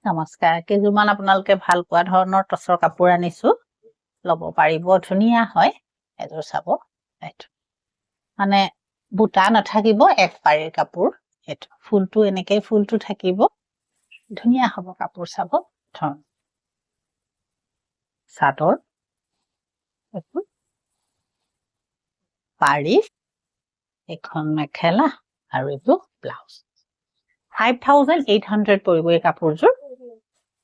নমস্কাৰ কেইযোৰমান আপোনালোকে ভাল পোৱা ধৰণৰ টচৰ কাপোৰ আনিছো ল'ব পাৰিব ধুনীয়া হয় এযোৰ চাব এইটো মানে বুটা নাথাকিব এক পাৰীৰ কাপোৰ এইটো ফুলটো এনেকৈ ফুলটো থাকিব ধুনীয়া হ'ব কাপোৰ চাব ধন চাদৰ এইটো পাৰী এখন মেখেলা আৰু এইটো ব্লাউজ 5800 পৰিব এই কাপোৰযোৰ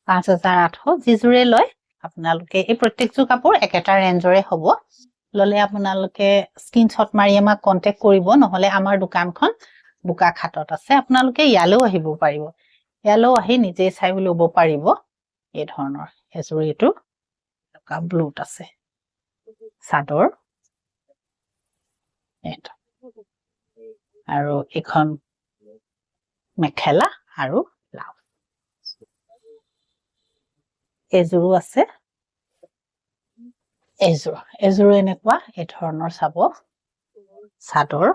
5800 যিজোৰে লয় আপোনালোকে এই প্ৰত্যেকযোৰ কাপোৰ একেটা ৰেঞ্জৰে হ'ব ললে আপোনালোকে স্ক্ৰিনশ্বট মাৰি আমাক কন্টেক্ট কৰিব নহলে আমাৰ দোকানখন বোকাখাতত আছে আপোনালোকে ইয়ালৈও আহিব পাৰিব ইয়ালৈও আহি নিজে চাই ল'ব পাৰিব এই ধৰণৰ এযোৰ এইটো ব্লুত আছে চাদৰ এইটো আৰু এখন মেখেলা আৰু ব্লাউজ এযোৰো আছে এযোৰ এনেকুৱা এই ধৰণৰ চাব চাদৰ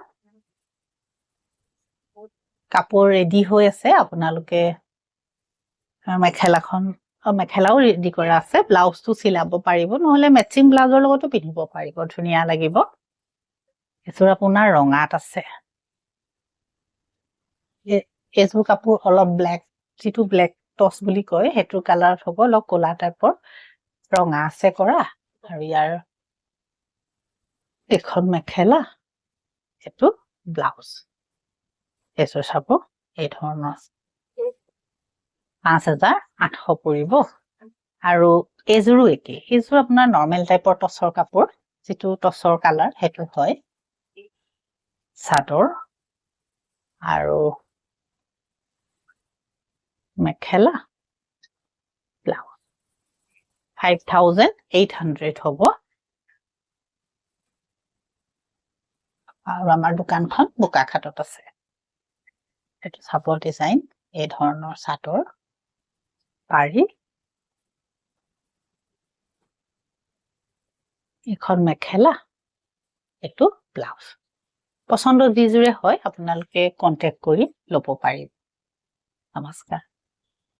কাপোৰ ৰেডি হৈ আছে আপোনালোকে মেখেলাও ৰেডি কৰা আছে ব্লাউজটো চিলাব পাৰিব নহলে মেচিং ব্লাউজৰ লগতো পিন্ধিব পাৰিব ধুনীয়া লাগিব এযোৰ আপোনাৰ ৰঙাত আছে এযোৰ কাপোৰ অলপ ব্লেক যিটো ব্লেক টচ বুলি কয় সেইটো কালাৰ হ'ব অলপ ক'লা টাইপৰ ৰঙা আছে কৰা আৰু ইয়াৰ এখন মেখেলা এইটো ব্লাউজ এযোৰ চাব এই ধৰণৰ 5800 পৰিব আৰু এযোৰো একে এযোৰ আপোনাৰ নৰ্মেল টাইপৰ টচৰ কাপোৰ যিটো টচৰ কালাৰ সেইটো হয় চাদৰ আৰু মেখেলা ব্লাউজ 5800 হ'ব আৰু আমাৰ দোকানখন বোকাখাতত আছে এইটো চাব ডিজাইন এই ধৰণৰ চাদৰ পাৰি এখন মেখেলা এইটো ব্লাউজ পছন্দ যিজোৰে হয় আপোনালোকে কন্টেক্ট কৰি ল'ব পাৰিব নমস্কাৰ